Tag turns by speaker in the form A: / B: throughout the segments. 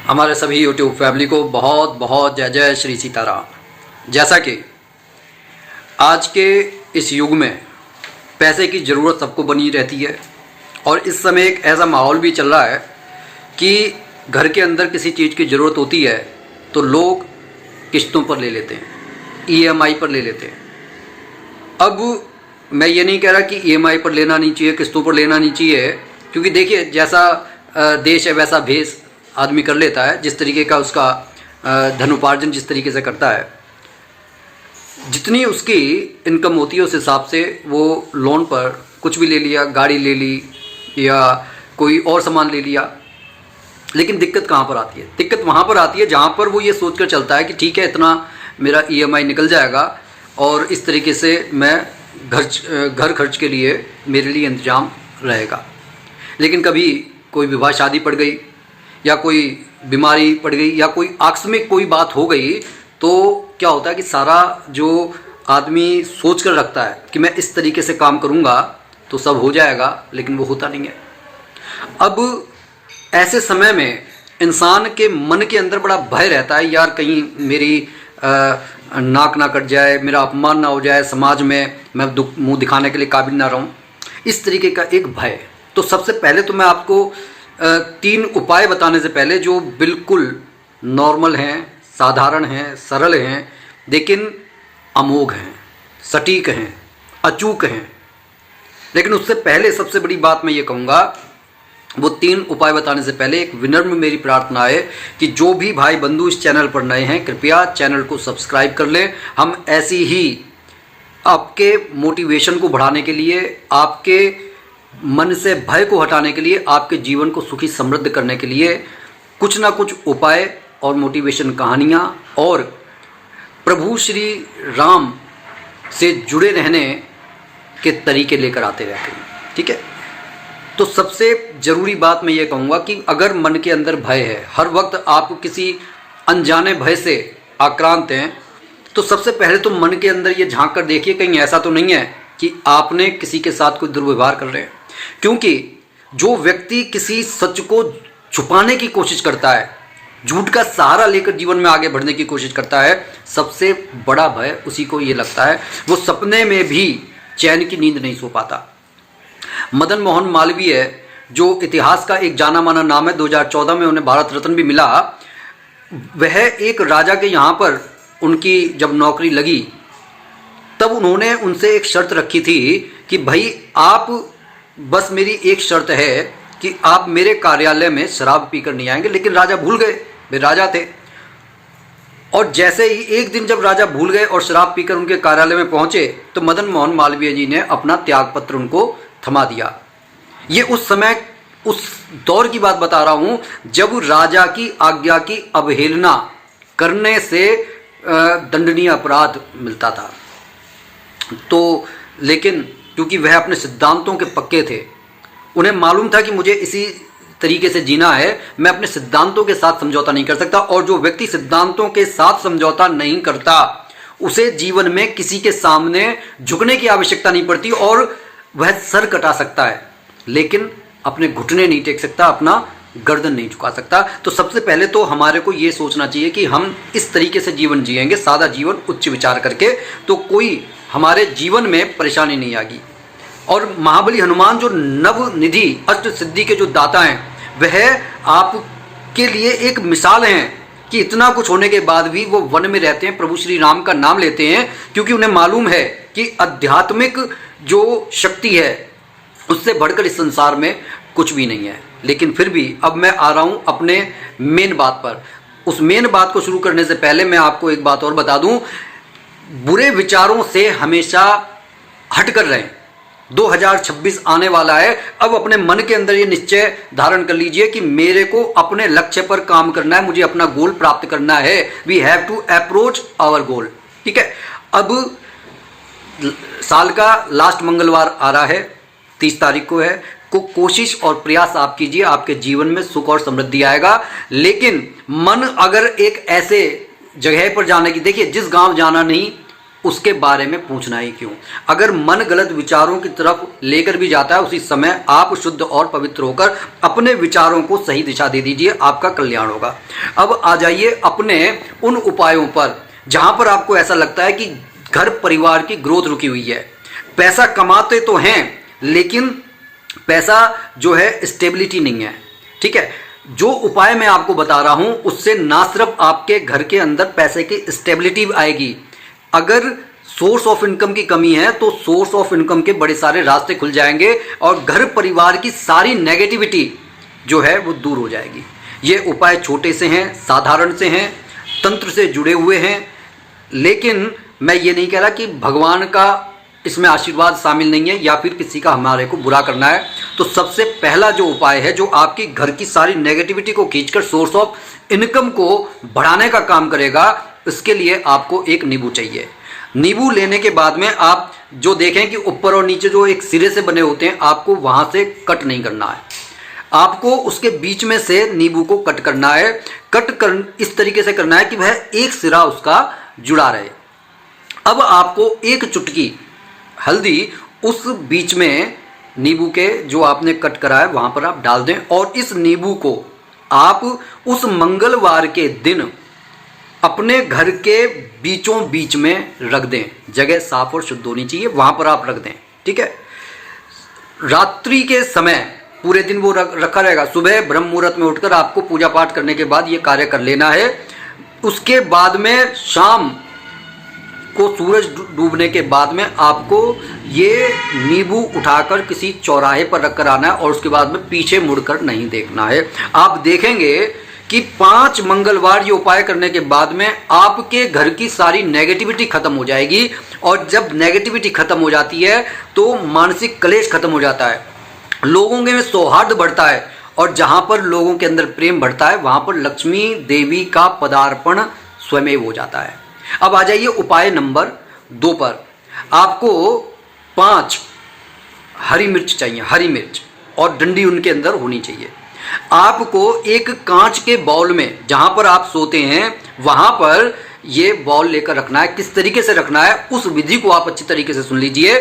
A: हमारे सभी YouTube family को बहुत बहुत जय जय श्री सीताराम। जैसा कि आज के इस युग में पैसे की ज़रूरत सबको बनी रहती है और इस समय एक ऐसा माहौल भी चल रहा है कि घर के अंदर किसी चीज़ की ज़रूरत होती है तो लोग किस्तों पर ले लेते हैं, ईएमआई पर ले लेते हैं। अब मैं ये नहीं कह रहा कि ईएमआई पर लेना नहीं चाहिए, किस्तों पर लेना नहीं चाहिए, क्योंकि देखिए जैसा देश है वैसा भेष आदमी कर लेता है। जिस तरीके का उसका धनोपार्जन जिस तरीके से करता है, जितनी उसकी इनकम होती है उस हिसाब से वो लोन पर कुछ भी ले लिया, गाड़ी ले ली या कोई और सामान ले लिया। लेकिन दिक्कत कहाँ पर आती है? दिक्कत वहाँ पर आती है जहाँ पर वो ये सोचकर चलता है कि ठीक है इतना मेरा ईएमआई निकल जाएगा और इस तरीके से मैं घर खर्च के लिए मेरे लिए इंतजाम रहेगा। लेकिन कभी कोई विवाह शादी पड़ गई या कोई बीमारी पड़ गई या कोई आकस्मिक कोई बात हो गई तो क्या होता है कि सारा जो आदमी सोच कर रखता है कि मैं इस तरीके से काम करूँगा तो सब हो जाएगा, लेकिन वो होता नहीं है। अब ऐसे समय में इंसान के मन के अंदर बड़ा भय रहता है, यार कहीं मेरी नाक ना कट जाए, मेरा अपमान ना हो जाए, समाज में मैं मुंह दिखाने के लिए काबिल ना रहूं, इस तरीके का एक भय। तो सबसे पहले तो मैं आपको 3 उपाय बताने से पहले जो बिल्कुल नॉर्मल हैं, साधारण हैं, सरल हैं, लेकिन अमोघ हैं, सटीक हैं, अचूक हैं। लेकिन उससे पहले सबसे बड़ी बात मैं ये कहूँगा, वो 3 उपाय बताने से पहले एक विनम्र मेरी प्रार्थना है कि जो भी भाई बंधु इस चैनल पर नए हैं कृपया चैनल को सब्सक्राइब कर लें। हम ऐसी ही आपके मोटिवेशन को बढ़ाने के लिए, आपके मन से भय को हटाने के लिए, आपके जीवन को सुखी समृद्ध करने के लिए कुछ ना कुछ उपाय और मोटिवेशन कहानियाँ और प्रभु श्री राम से जुड़े रहने के तरीके लेकर आते रहते हैं। ठीक है, तो सबसे ज़रूरी बात मैं ये कहूँगा कि अगर मन के अंदर भय है, हर वक्त आप किसी अनजाने भय से आक्रांत हैं, तो सबसे पहले तो मन के अंदर ये झांक कर देखिए कहीं ऐसा तो नहीं है कि आपने किसी के साथ कोई दुर्व्यवहार कर रहे हैं। क्योंकि जो व्यक्ति किसी सच को छुपाने की कोशिश करता है, झूठ का सहारा लेकर जीवन में आगे बढ़ने की कोशिश करता है, सबसे बड़ा भय उसी को ये लगता है। वो सपने में भी चैन की नींद नहीं सो पाता। मदन मोहन मालवीय जो इतिहास का एक जाना माना नाम है, 2014 में उन्हें भारत रत्न भी मिला। वह एक राजा के यहाँ पर उनकी जब नौकरी लगी तब उन्होंने उनसे एक शर्त रखी थी कि भाई आप, बस मेरी एक शर्त है कि आप मेरे कार्यालय में शराब पीकर नहीं आएंगे। लेकिन राजा भूल गए, वे राजा थे। और जैसे ही एक दिन जब राजा भूल गए और शराब पीकर उनके कार्यालय में पहुंचे तो मदन मोहन मालवीय जी ने अपना त्यागपत्र उनको थमा दिया। ये उस समय, उस दौर की बात बता रहा हूं जब राजा की आज्ञा की अवहेलना करने से दंडनीय अपराध मिलता था। तो लेकिन क्योंकि वह अपने सिद्धांतों के पक्के थे, उन्हें मालूम था कि मुझे इसी तरीके से जीना है, मैं अपने सिद्धांतों के साथ समझौता नहीं कर सकता। और जो व्यक्ति सिद्धांतों के साथ समझौता नहीं करता उसे जीवन में किसी के सामने झुकने की आवश्यकता नहीं पड़ती और वह सर कटा सकता है, लेकिन अपने घुटने नहीं टेक सकता, अपना गर्दन नहीं झुका सकता। तो सबसे पहले तो हमारे को ये सोचना चाहिए कि हम इस तरीके से जीवन जिएंगे, सादा जीवन, उच्च विचार करके, तो कोई हमारे जीवन में परेशानी नहीं आएगी। और महाबली हनुमान जो नवनिधि अष्ट सिद्धि के जो दाता हैं, वह आपके लिए एक मिसाल हैं कि इतना कुछ होने के बाद भी वो वन में रहते हैं, प्रभु श्री राम का नाम लेते हैं, क्योंकि उन्हें मालूम है कि आध्यात्मिक जो शक्ति है उससे बढ़कर इस संसार में कुछ भी नहीं है। लेकिन फिर भी अब मैं आ रहा हूं अपने मेन बात पर। उस मेन बात को शुरू करने से पहले मैं आपको एक बात और बता दूं, बुरे विचारों से हमेशा हटकर रहें। 2026 आने वाला है, अब अपने मन के अंदर ये निश्चय धारण कर लीजिए कि मेरे को अपने लक्ष्य पर काम करना है, मुझे अपना गोल प्राप्त करना है। We have to approach our goal. ठीक है, अब साल का लास्ट मंगलवार आ रहा है, 30 तारीख को है। कोशिश और प्रयास आप कीजिए, आपके जीवन में सुख और समृद्धि आएगा। लेकिन मन अगर एक ऐसे जगह पर जाने की, देखिए जिस गांव जाना नहीं उसके बारे में पूछना ही क्यों। अगर मन गलत विचारों की तरफ लेकर भी जाता है, उसी समय आप शुद्ध और पवित्र होकर अपने विचारों को सही दिशा दे दीजिए, आपका कल्याण होगा। अब आ जाइए अपने उन उपायों पर जहां पर आपको ऐसा लगता है कि घर परिवार की ग्रोथ रुकी हुई है। पैसा कमाते तो हैं लेकिन पैसा जो है स्टेबिलिटी नहीं है। ठीक है, जो उपाय मैं आपको बता रहा हूं उससे ना सिर्फ आपके घर के अंदर पैसे की स्टेबिलिटी आएगी, अगर सोर्स ऑफ इनकम की कमी है तो सोर्स ऑफ इनकम के बड़े सारे रास्ते खुल जाएंगे और घर परिवार की सारी नेगेटिविटी जो है वो दूर हो जाएगी। ये उपाय छोटे से हैं, साधारण से हैं, तंत्र से जुड़े हुए हैं, लेकिन मैं ये नहीं कह रहा कि भगवान का इसमें आशीर्वाद शामिल नहीं है या फिर किसी का हमारे को बुरा करना है। तो सबसे पहला जो उपाय है जो आपकी घर की सारी नेगेटिविटी को खींचकर सोर्स ऑफ इनकम को बढ़ाने का काम करेगा, इसके लिए आपको एक नींबू चाहिए। नींबू लेने के बाद में आप जो देखें कि ऊपर और नीचे जो एक सिरे से बने होते हैं, आपको वहां से कट नहीं करना है, आपको उसके बीच में से नींबू को कट करना है। कट कर इस तरीके से करना है कि वह एक सिरा उसका जुड़ा रहे। अब आपको एक चुटकी हल्दी उस बीच में नींबू के जो आपने कट करा है वहां पर आप डाल दें और इस नींबू को आप उस मंगलवार के दिन अपने घर के बीचों बीच में रख दें। जगह साफ और शुद्ध होनी चाहिए, वहां पर आप रख दें। ठीक है, रात्रि के समय पूरे दिन वो रखा रहेगा। सुबह ब्रह्म मुहूर्त में उठकर आपको पूजा पाठ करने के बाद ये कार्य कर लेना है। उसके बाद में शाम को सूरज डूबने के बाद में आपको ये नींबू उठाकर किसी चौराहे पर रखकर आना है और उसके बाद में पीछे मुड़कर नहीं देखना है। आप देखेंगे कि 5 मंगलवार ये उपाय करने के बाद में आपके घर की सारी नेगेटिविटी खत्म हो जाएगी और जब नेगेटिविटी खत्म हो जाती है तो मानसिक क्लेश खत्म हो जाता है, लोगों में सौहार्द बढ़ता है और जहां पर लोगों के अंदर प्रेम बढ़ता है वहां पर लक्ष्मी देवी का पदार्पण स्वयं हो जाता है। अब आ जाइए उपाय नंबर 2 पर। आपको 5 हरी मिर्च चाहिए, हरी मिर्च, और डंडी उनके अंदर होनी चाहिए। आपको एक कांच के बाउल में जहां पर आप सोते हैं वहां पर ये बाउल लेकर रखना है। किस तरीके से रखना है उस विधि को आप अच्छी तरीके से सुन लीजिए।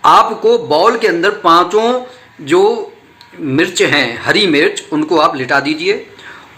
A: आपको बाउल के अंदर 5 जो मिर्च हैं, हरी मिर्च, उनको आप लिटा दीजिए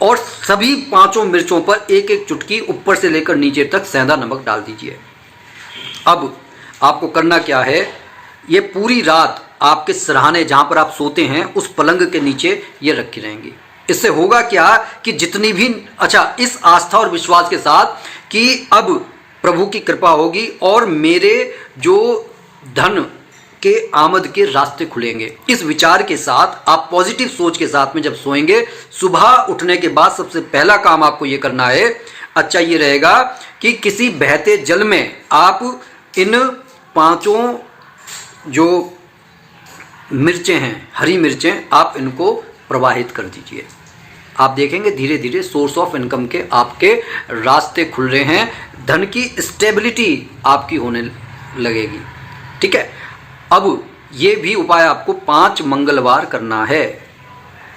A: और सभी 5 मिर्चों पर एक एक चुटकी ऊपर से लेकर नीचे तक सेंधा नमक डाल दीजिए। अब आपको करना क्या है, ये पूरी रात आपके सिरहाने जहां पर आप सोते हैं उस पलंग के नीचे ये रखी रहेंगी। इससे होगा क्या कि जितनी भी इस आस्था और विश्वास के साथ कि अब प्रभु की कृपा होगी और मेरे जो धन के आमद के रास्ते खुलेंगे, इस विचार के साथ आप पॉजिटिव सोच के साथ में जब सोएंगे, सुबह उठने के बाद सबसे पहला काम आपको ये करना है, ये रहेगा कि किसी बहते जल में आप इन 5 जो मिर्चें हैं, हरी मिर्चें, आप इनको प्रवाहित कर दीजिए। आप देखेंगे धीरे धीरे सोर्स ऑफ इनकम के आपके रास्ते खुल रहे हैं, धन की स्टेबिलिटी आपकी होने लगेगी। ठीक है, अब ये भी उपाय आपको 5 मंगलवार करना है।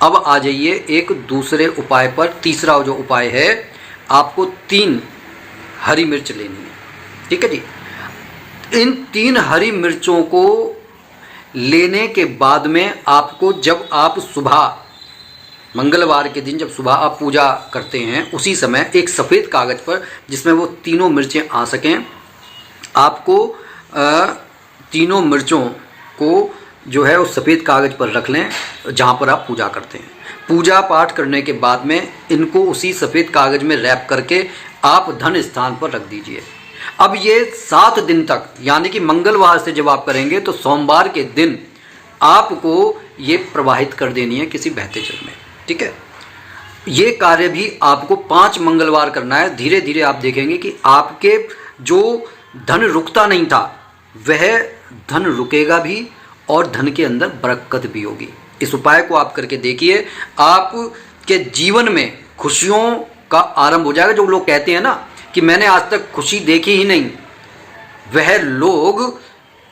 A: अब आ जाइए एक दूसरे उपाय पर। तीसरा जो उपाय है, आपको 3 हरी मिर्च लेनी है। ठीक है जी, इन 3 हरी मिर्चों को लेने के बाद में आपको जब आप सुबह मंगलवार के दिन जब सुबह आप पूजा करते हैं उसी समय एक सफ़ेद कागज़ पर जिसमें वो तीनों मिर्चें आ सकें, आपको तीनों मिर्चों को जो है उस सफ़ेद कागज़ पर रख लें जहाँ पर आप पूजा करते हैं। पूजा पाठ करने के बाद में इनको उसी सफ़ेद कागज़ में रैप करके आप धन स्थान पर रख दीजिए। अब ये 7 दिन तक, यानी कि मंगलवार से जब आप करेंगे तो सोमवार के दिन आपको ये प्रवाहित कर देनी है किसी बहते जल में। ठीक है, ये कार्य भी आपको 5 मंगलवार करना है। धीरे धीरे आप देखेंगे कि आपके जो धन रुकता नहीं था वह धन रुकेगा भी और धन के अंदर बरकत भी होगी। इस उपाय को आप करके देखिए, आपके जीवन में खुशियों का आरंभ हो जाएगा। जो लोग कहते हैं ना कि मैंने आज तक खुशी देखी ही नहीं, वह लोग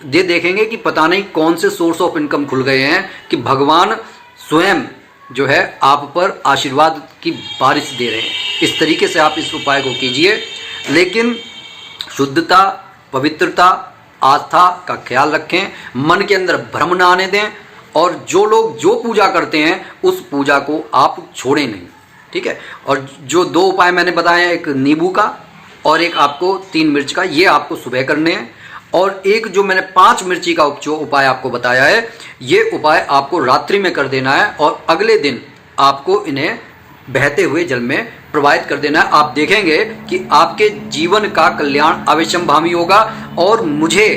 A: ये देखेंगे कि पता नहीं कौन से सोर्स ऑफ इनकम खुल गए हैं कि भगवान स्वयं जो है आप पर आशीर्वाद की बारिश दे रहे हैं। इस तरीके से आप इस उपाय को कीजिए, लेकिन शुद्धता पवित्रता, आस्था का ख्याल रखें, मन के अंदर भ्रम न आने दें, और जो लोग जो पूजा करते हैं उस पूजा को आप छोड़ें नहीं, ठीक है। और जो 2 उपाय मैंने बताए हैं, एक नींबू का और एक आपको 3 मिर्च का, ये आपको सुबह करने हैं। और एक जो मैंने 5 मिर्ची का जो उपाय आपको बताया है, ये उपाय आपको रात्रि में कर देना है और अगले दिन आपको इन्हें बहते हुए जल में प्रवाहित कर देना है। आप देखेंगे कि आपके जीवन का कल्याण अवश्यंभावी होगा, और मुझे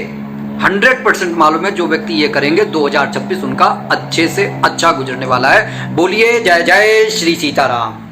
A: 100% मालूम है जो व्यक्ति ये करेंगे 2026 उनका अच्छे से अच्छा गुजरने वाला है। बोलिए जय जय श्री सीताराम।